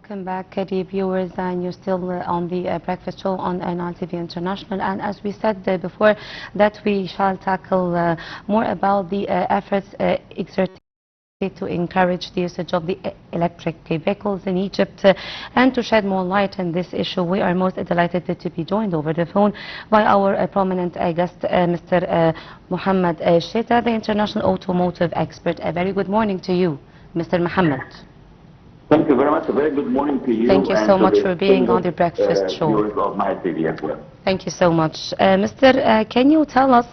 Welcome back, dear viewers, and you're still on the breakfast show on Nile TV International. And as we said before, that we shall tackle more about the efforts exerted to encourage the usage of the electric vehicles in Egypt, and to shed more light on this issue. We are most delighted to be joined over the phone by our prominent guest, Mr. Mohamed Sheta, the international automotive expert. A very good morning to you, Mr. Mohamed. Thank you very much. A very good morning to you. Thank you so much for being on the breakfast show. Viewers of Nile TV as well. Thank you so much. Can you tell us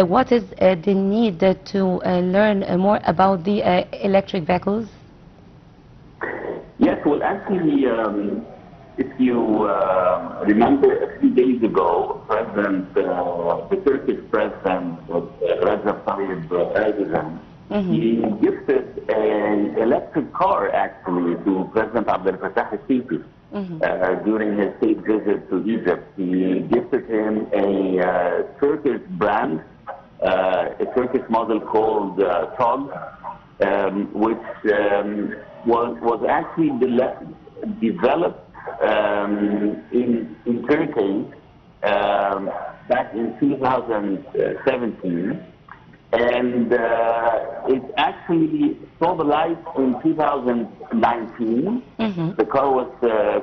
what is the need to learn more about the electric vehicles? Yes, well, actually, if you remember a few days ago, the Turkish president, Recep Tayyip Erdogan, he gifted an electric car, actually, to President Abdel Fattah al-Sisi during his state visit to Egypt. He gifted him a Turkish brand, a Turkish model called TOG, which was actually developed in Turkey back in 2017. And it actually saw the light in 2019. The car was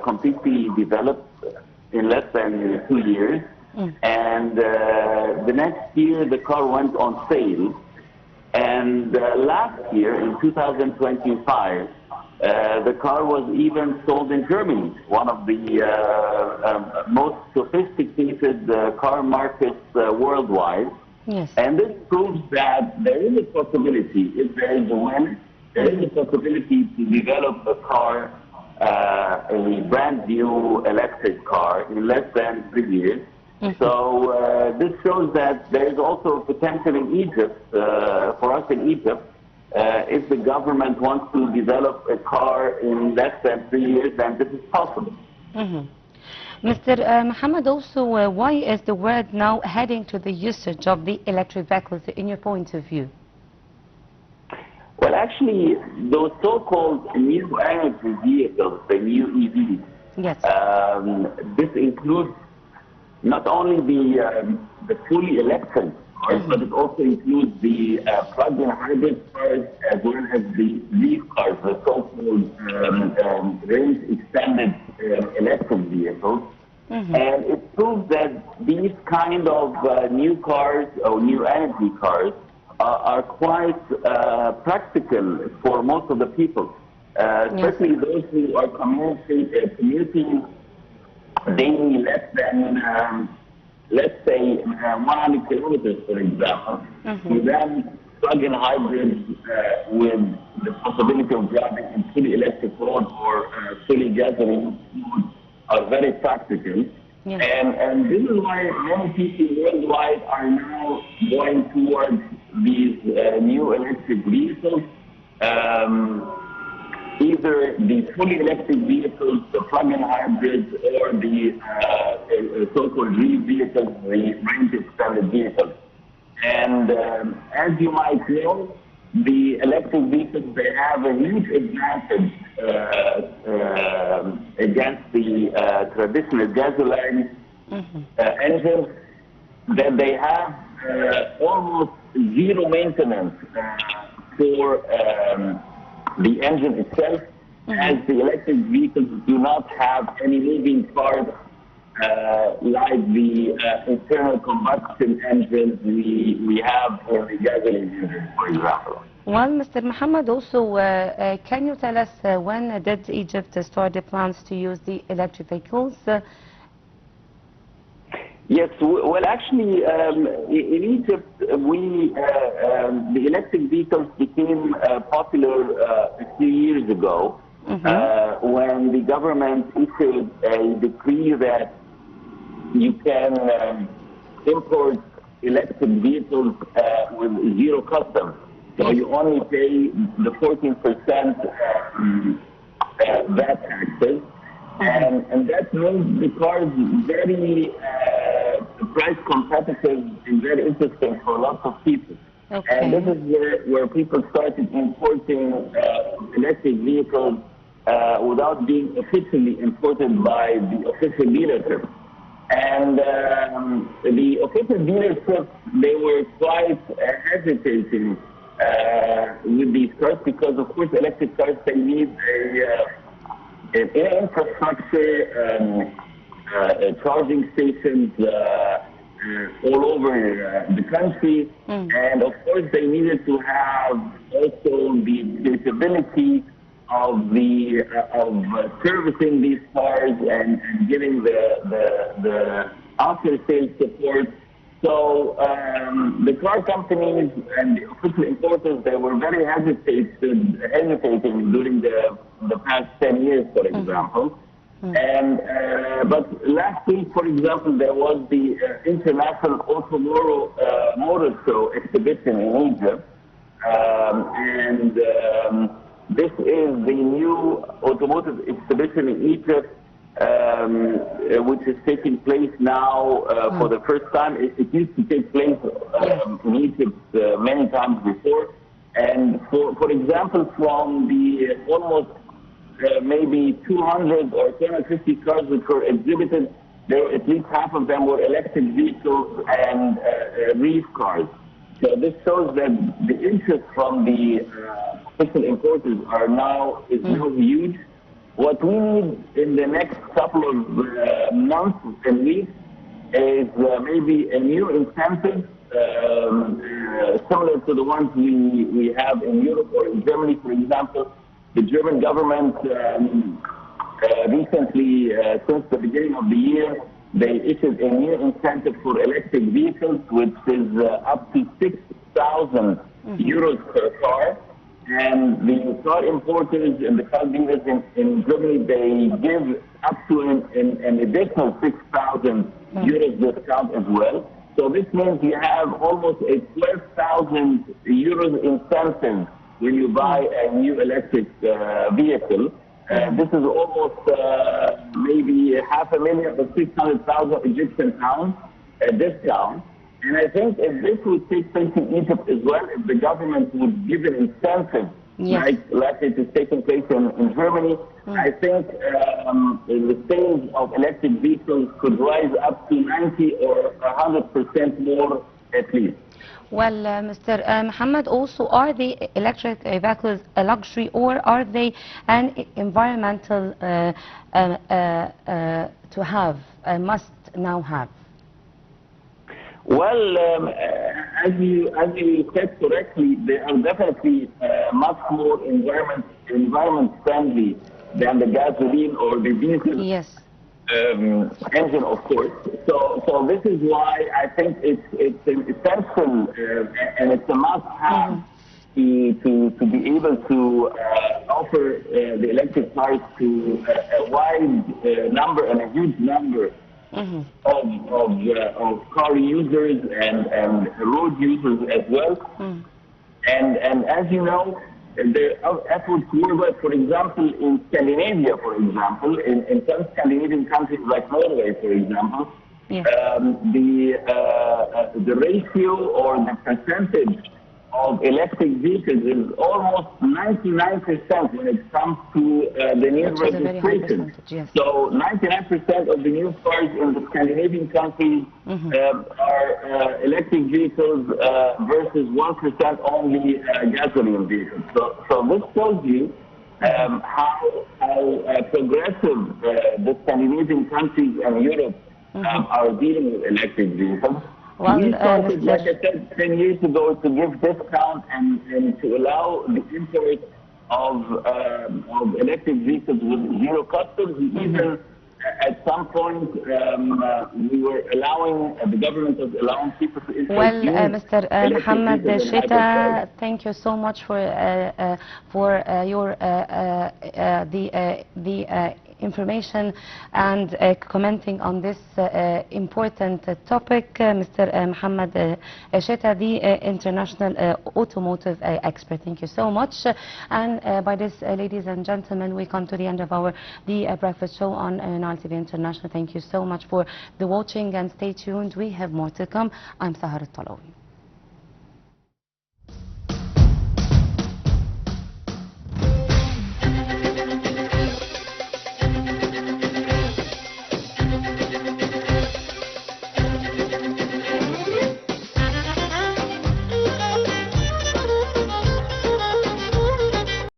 completely developed in less than 2 years. And the next year, the car went on sale. And last year, in 2025, the car was even sold in Germany, one of the most sophisticated car markets worldwide. Yes. And this proves that there is a possibility, if there is a win, there is a possibility to develop a car, a brand new electric car in less than 3 years. So this shows that there is also potential in Egypt, for us in Egypt, if the government wants to develop a car in less than 3 years, then this is possible. Mr. Mohamed, also, why is the world now heading to the usage of the electric vehicles, in your point of view? Well, actually, those so-called new energy vehicles, the new EVs, yes. This includes not only the fully electric cars, but it also includes the plug-in hybrid cars, as well as the leaf cars, the so-called range extended electric vehicles. And it proves that these kind of new cars or new energy cars are quite practical for most of the people, especially those who are commuting daily less than, let's say, 100 kilometers, for example. So then plug-in hybrids with the possibility of driving in fully electric mode or fully gasoline mode are very practical. Yes. And this is why many people worldwide are now going towards these new electric vehicles. Either the fully electric vehicles, the plug-in hybrids, or the so-called REEV vehicles, the range extended vehicles. And as you might know, the electric vehicles, they have a huge advantage against the traditional gasoline engines, that they have almost zero maintenance for the engine itself, as the electric vehicles do not have any moving parts like the internal combustion engines we have in the gasoline engine, for example. Well, Mr. Mohamed, also, can you tell us when did Egypt start the plans to use the electric vehicles? Yes, well, actually, in Egypt, the electric vehicles became popular a few years ago, when the government issued a decree that you can import electric vehicles with zero customs. So you only pay the 14% VAT taxes. And that makes the cars very price competitive and very interesting for lots of people. And this is where people started importing electric vehicles without being officially imported by the official dealership. And the official dealerships, they were quite hesitating with these cars because, of course, electric cars, they need an infrastructure, charging stations all over the country. And, of course, they needed to have also the capability of servicing these cars and giving the after sales support. So the car companies and the official importers, they were very hesitating during the past 10 years, for example. And but last week, for example, there was the International Motor Show exhibition in Egypt, this is the new automotive exhibition in Egypt, which is taking place now for the first time. It used to take place in Egypt many times before. And for example, from the almost maybe 200 or 250 cars which were exhibited, there at least half of them were electric vehicles and reef cars. So this shows that the interest from the official importers is now huge. What we need in the next couple of months and weeks is maybe a new incentive similar to the ones we have in Europe or in Germany, for example. The German government recently, since the beginning of the year, they issued a new incentive for electric vehicles, which is up to 6,000 euros per car. And the car importers and the car dealers in Germany, they give up to an additional 6,000 euros discount as well. So this means you have almost a 12,000 euros incentive when you buy a new electric vehicle. This is almost maybe 500,000 or 600,000 Egyptian pounds discount. And I think if this would take place in Egypt as well, if the government would give an incentive, like it is taking place in Germany, I think the sales of electric vehicles could rise up to 90 or 100% more at least. Well, Mr. Mohamed, also, are the electric vehicles a luxury, or are they an environmental to have, a must now have? Well, as you said correctly, they are definitely much more environment friendly than the gasoline or the diesel engine, of course. So this is why I think it's an essential and it's a must-have to be able to offer the electric cars to a wide number and a huge number of car users and road users as well. And as you know, there are efforts worldwide, for example, in Scandinavia, for example, in some Scandinavian countries like Norway, for example, the ratio or the percentage of electric vehicles is almost 99% when it comes to the new registration. So 99% of the new cars in the Scandinavian countries are electric vehicles versus 1% only gasoline vehicles. So this shows you how progressive the Scandinavian countries and Europe are dealing with electric vehicles. Well, we started, like I said, 10 years ago to give discount and to allow the import of electric vehicles with zero customs. Even at some point, we were allowing, the government was allowing people to import. Well, Mr. Mohamed Sheta, thank you so much for your information and commenting on this important topic. Mr. Mohamed Sheta, the international automotive expert. Thank you so much. And by this, ladies and gentlemen, we come to the end of the breakfast show on Nile TV International. Thank you so much for the watching and stay tuned. We have more to come. I'm Sahar Talawi.